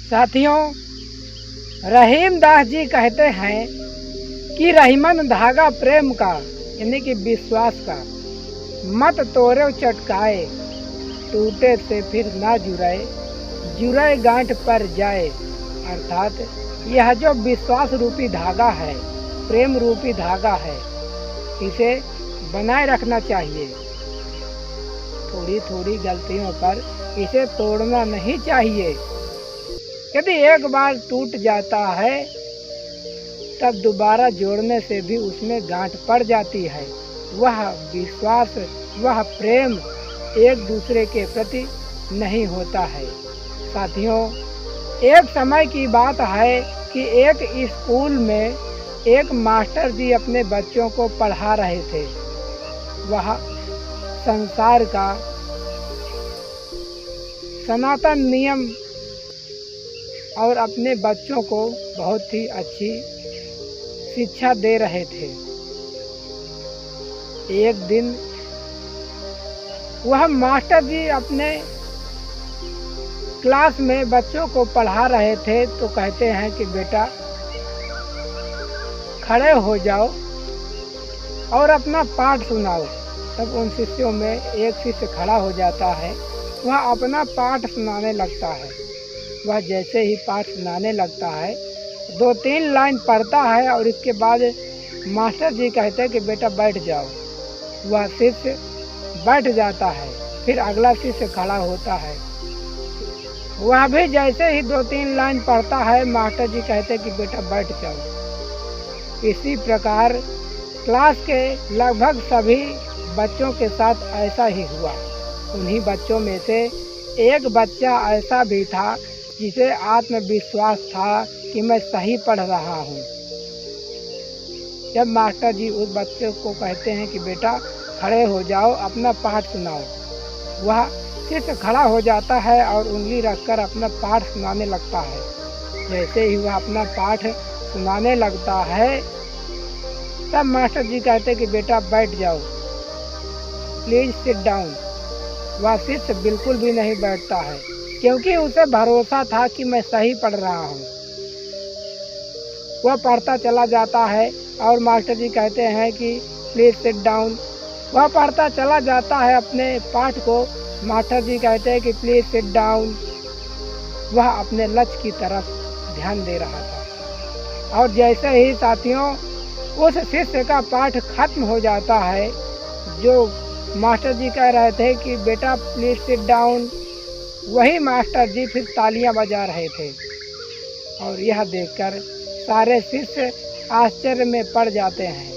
साथियों, रहीम दास जी कहते हैं कि रहीमन धागा प्रेम का यानी कि विश्वास का मत तोड़ो चटकाए, टूटे से फिर ना जुड़ाए, जुड़े गांठ पर जाए। अर्थात यह जो विश्वास रूपी धागा है, प्रेम रूपी धागा है, इसे बनाए रखना चाहिए। थोड़ी थोड़ी गलतियों पर इसे तोड़ना नहीं चाहिए। यदि एक बार टूट जाता है तब दोबारा जोड़ने से भी उसमें गांठ पड़ जाती है। वह विश्वास, वह प्रेम एक दूसरे के प्रति नहीं होता है। साथियों, एक समय की बात है कि एक स्कूल में एक मास्टर जी अपने बच्चों को पढ़ा रहे थे। वह संसार का सनातन नियम और अपने बच्चों को बहुत ही अच्छी शिक्षा दे रहे थे। एक दिन वह मास्टर जी अपने क्लास में बच्चों को पढ़ा रहे थे तो कहते हैं कि बेटा खड़े हो जाओ और अपना पाठ सुनाओ। तब उन शिष्यों में एक शिष्य खड़ा हो जाता है, वह अपना पाठ सुनाने लगता है। वह जैसे ही पाठ सुनाने लगता है, 2-3 लाइन पढ़ता है और इसके बाद मास्टर जी कहते हैं कि बेटा बैठ जाओ। वह शिष्य बैठ जाता है। फिर अगला शिष्य खड़ा होता है, वह भी जैसे ही 2-3 लाइन पढ़ता है, मास्टर जी कहते हैं कि बेटा बैठ जाओ। इसी प्रकार क्लास के लगभग सभी बच्चों के साथ ऐसा ही हुआ। उन्हीं बच्चों में से एक बच्चा ऐसा भी था जिसे आत्मविश्वास था कि मैं सही पढ़ रहा हूँ। जब मास्टर जी उस बच्चे को कहते हैं कि बेटा खड़े हो जाओ, अपना पाठ सुनाओ, वह शिष्य खड़ा हो जाता है और उंगली रखकर अपना पाठ सुनाने लगता है। जैसे ही वह अपना पाठ सुनाने लगता है तब मास्टर जी कहते हैं कि बेटा बैठ जाओ, प्लीज सिट डाउन। वह शिष्य बिल्कुल भी नहीं बैठता है क्योंकि उसे भरोसा था कि मैं सही पढ़ रहा हूँ। वह पढ़ता चला जाता है और मास्टर जी कहते हैं कि प्लीज सिट डाउन। वह पढ़ता चला जाता है अपने पाठ को, मास्टर जी कहते हैं कि प्लीज सिट डाउन। वह अपने लक्ष्य की तरफ ध्यान दे रहा था और जैसे ही साथियों उस शिष्य का पाठ खत्म हो जाता है, जो मास्टर जी कह रहे थे कि बेटा प्लीज सिट डाउन, वही मास्टर जी फिर तालियां बजा रहे थे। और यह देखकर सारे शिष्य आश्चर्य में पड़ जाते हैं।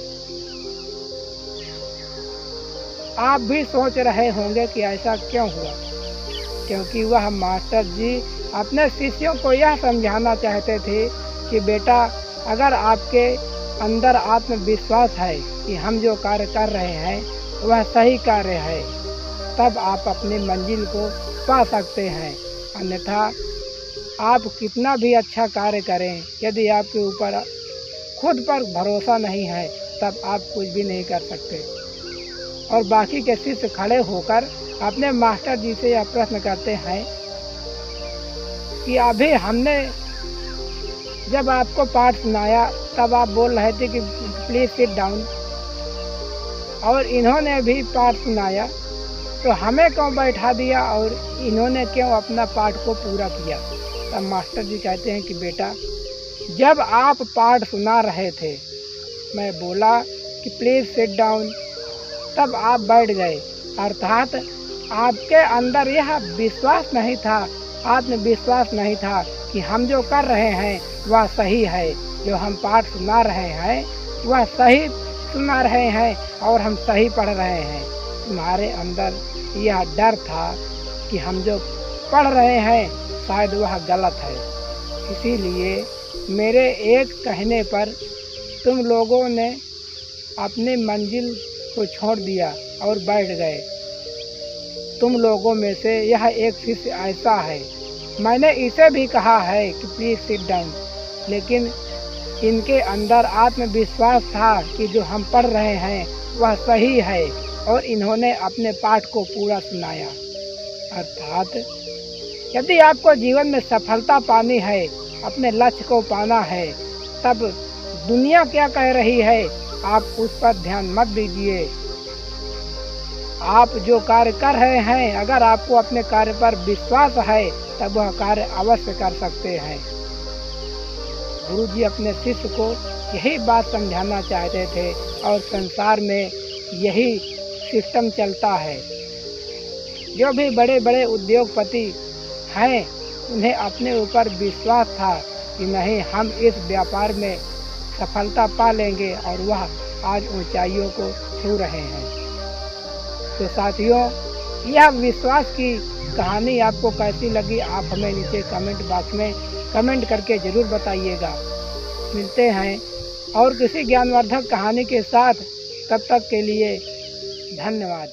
आप भी सोच रहे होंगे कि ऐसा क्यों हुआ, क्योंकि वह मास्टर जी अपने शिष्यों को यह समझाना चाहते थे कि बेटा अगर आपके अंदर आत्मविश्वास है कि हम जो कार्य कर रहे हैं वह सही कार्य है, तब आप अपनी मंजिल को पा सकते हैं। अन्यथा आप कितना भी अच्छा कार्य करें, यदि आपके ऊपर खुद पर भरोसा नहीं है तब आप कुछ भी नहीं कर सकते। और बाकी के शिष्य खड़े होकर अपने मास्टर जी से यह प्रश्न करते हैं कि अभी हमने जब आपको पाठ सुनाया तब आप बोल रहे थे कि प्लीज सिट डाउन, और इन्होंने भी पाठ सुनाया तो हमें क्यों बैठा दिया और इन्होंने क्यों अपना पाठ को पूरा किया। तब मास्टर जी कहते हैं कि बेटा जब आप पाठ सुना रहे थे, मैं बोला कि प्लीज सिट डाउन, तब आप बैठ गए। अर्थात आपके अंदर यह विश्वास नहीं था, आत्मविश्वास नहीं था कि हम जो कर रहे हैं वह सही है, जो हम पाठ सुना रहे हैं वह सही सुना रहे हैं और हम सही पढ़ रहे हैं। तुम्हारे अंदर यह डर था कि हम जो पढ़ रहे हैं शायद वह गलत है, इसीलिए मेरे एक कहने पर तुम लोगों ने अपनी मंजिल को छोड़ दिया और बैठ गए। तुम लोगों में से यह एक शिष्य ऐसा है, मैंने इसे भी कहा है कि प्लीज सिट डाउन, लेकिन इनके अंदर आत्मविश्वास था कि जो हम पढ़ रहे हैं वह सही है और इन्होंने अपने पाठ को पूरा सुनाया। अर्थात यदि आपको जीवन में सफलता पानी है, अपने लक्ष्य को पाना है, तब दुनिया क्या कह रही है आप उस पर ध्यान मत दीजिए। आप जो कार्य कर रहे हैं, अगर आपको अपने कार्य पर विश्वास है तब वह कार्य अवश्य कर सकते हैं। गुरुजी अपने शिष्य को यही बात समझाना चाहते थे और संसार में यही सिस्टम चलता है। जो भी बड़े बड़े उद्योगपति हैं, उन्हें अपने ऊपर विश्वास था कि नहीं, हम इस व्यापार में सफलता पा लेंगे और वह आज ऊंचाइयों को छू रहे हैं। तो साथियों, यह विश्वास की कहानी आपको कैसी लगी, आप हमें नीचे कमेंट बॉक्स में कमेंट करके ज़रूर बताइएगा। मिलते हैं और किसी ज्ञानवर्धक कहानी के साथ, तब तक के लिए धन्यवाद।